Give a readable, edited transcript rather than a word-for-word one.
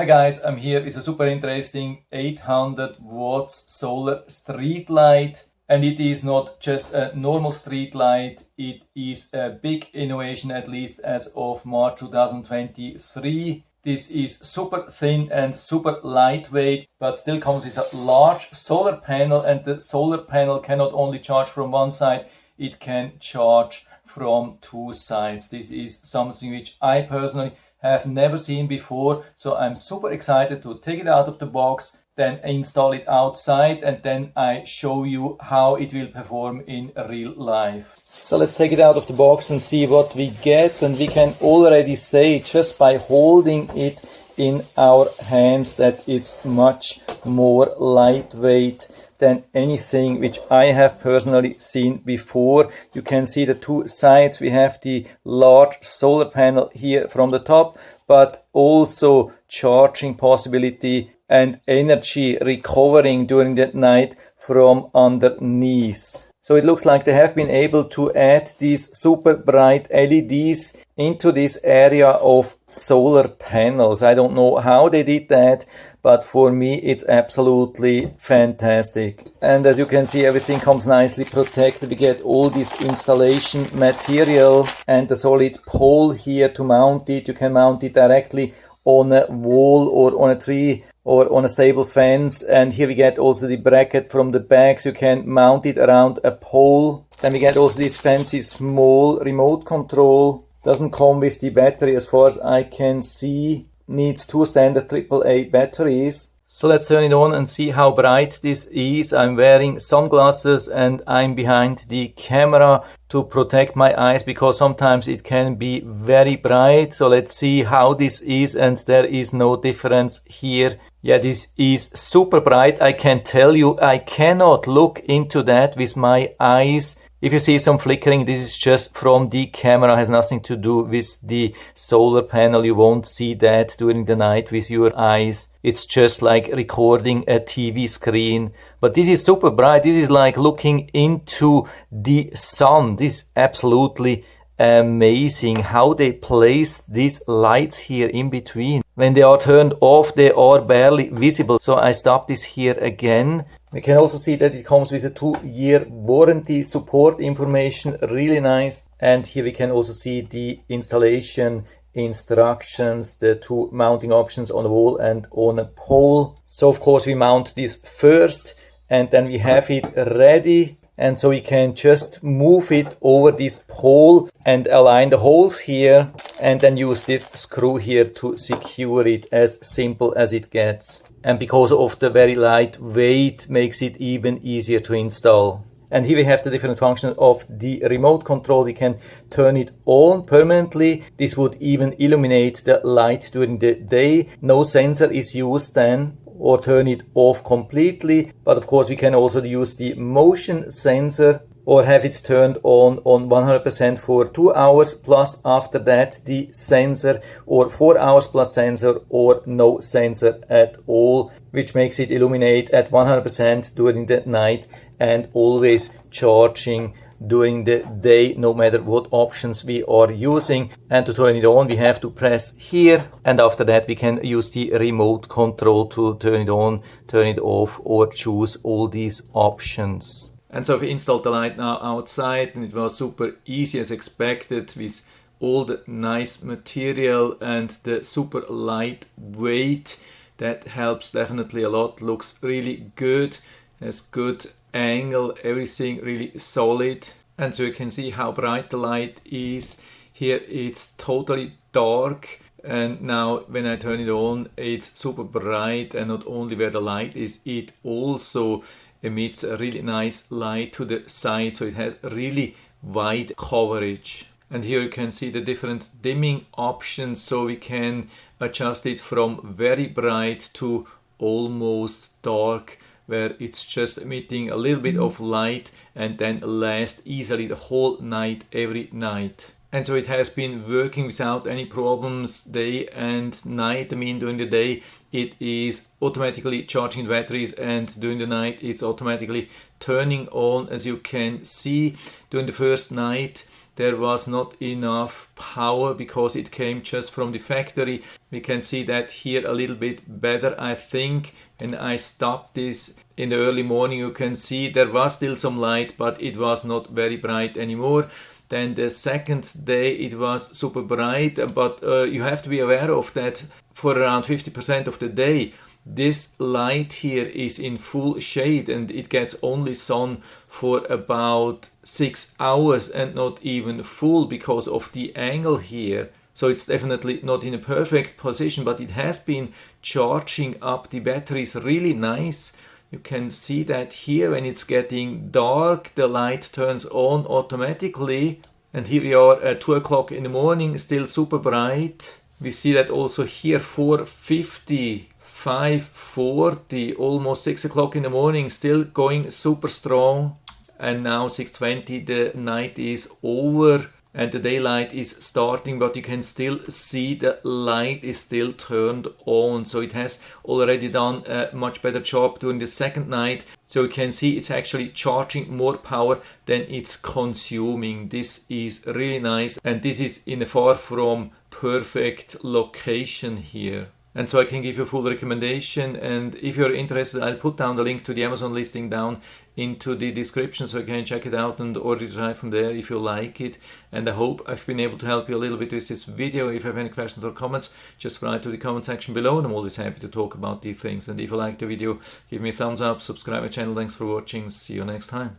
Hi guys, I'm here with a super interesting 800 watts solar street light, and it is not just a normal street light, it is a big innovation, at least as of March 2023. This is super thin and super lightweight, but still comes with a large solar panel, and the solar panel can not only charge from one side, it can charge from two sides. This is something which I personally have never seen before, so I'm super excited to take it out of the box, then install it outside, and then I show you how it will perform in real life. So let's take it out of the box and see what we get, and we can already say just by holding it in our hands that it's much more lightweight than anything which I have personally seen before. You can see the two sides. We have the large solar panel here from the top, but also charging possibility and energy recovering during the night from underneath. So it looks like they have been able to add these super bright LEDs into this area of solar panels. I don't know how they did that, but for me it's absolutely fantastic. And as you can see, everything comes nicely protected. We get all this installation material and the solid pole here to mount it. You can mount it directly on a wall or on a tree or on a stable fence, and here we get also the bracket from the back, so you can mount it around a pole. Then we get also this fancy small remote control. Doesn't come with the battery as far as I can see. Needs two standard AAA batteries. So let's turn it on and see how bright this is. I'm wearing sunglasses and I'm behind the camera to protect my eyes because sometimes it can be very bright. So let's see how this is, and there is no difference here. Yeah, this is super bright. I can tell you I cannot look into that with my eyes. If you see some flickering, this is just from the camera, it has nothing to do with the solar panel. You won't see that during the night with your eyes. It's just like recording a TV screen. But this is super bright. This is like looking into the sun. This is absolutely amazing how they place these lights here in between. When they are turned off, they are barely visible. So I stop this here again. We can also see that it comes with a 2-year warranty, support information, really nice. And here we can also see the installation instructions, the two mounting options on a wall and on a pole. So of course we mount this first and then we have it ready. And so we can just move it over this pole and align the holes here and then use this screw here to secure it, as simple as it gets. And because of the very light weight, makes it even easier to install. And here we have the different functions of the remote control. We can turn it on permanently. This would even illuminate the light during the day. No sensor is used then, or turn it off completely. But of course we can also use the motion sensor or have it turned on 100% for 2 hours plus after that the sensor, or 4 hours plus sensor, or no sensor at all, which makes it illuminate at 100% during the night and always charging during the day, no matter what options we are using. And to turn it on, we have to press here, and after that we can use the remote control to turn it on, turn it off, or choose all these options. And so we installed the light now outside, and it was super easy as expected with all the nice material and the super light weight. That helps definitely a lot. Looks really good, has good angle, everything really solid. And so you can see how bright the light is. Here it's totally dark, and now when I turn it on, it's super bright. And not only where the light is, it also emits a really nice light to the side, so it has really wide coverage. And here you can see the different dimming options, so we can adjust it from very bright to almost dark, where it's just emitting a little bit of light and then last easily the whole night, every night. And so it has been working without any problems day and night. I mean, during the day it is automatically charging the batteries, and during the night it's automatically turning on. As you can see, during the first night there was not enough power because it came just from the factory. We can see that here a little bit better, I think. When I stopped this in the early morning, you can see there was still some light, but it was not very bright anymore. Then the second day it was super bright, but you have to be aware of that for around 50% of the day. This light here is in full shade and it gets only sun for about 6 hours and not even full because of the angle here. So it's definitely not in a perfect position, but it has been charging up the batteries really nice. You can see that here when it's getting dark, the light turns on automatically. And here we are at 2 o'clock in the morning, still super bright. We see that also here 4:50, 5:40, almost 6 o'clock in the morning, still going super strong. And now 6:20, the night is over and the daylight is starting, but you can still see the light is still turned on. So it has already done a much better job during the second night. So you can see it's actually charging more power than it's consuming. This is really nice, and this is in a far from perfect location here. And so I can give you a full recommendation, and if you're interested, I'll put down the link to the Amazon listing down into the description so you can check it out and order it right from there if you like it. And I hope I've been able to help you a little bit with this video. If you have any questions or comments, just write to the comment section below and I'm always happy to talk about these things. And if you like the video, give me a thumbs up, subscribe my channel. Thanks for watching. See you next time.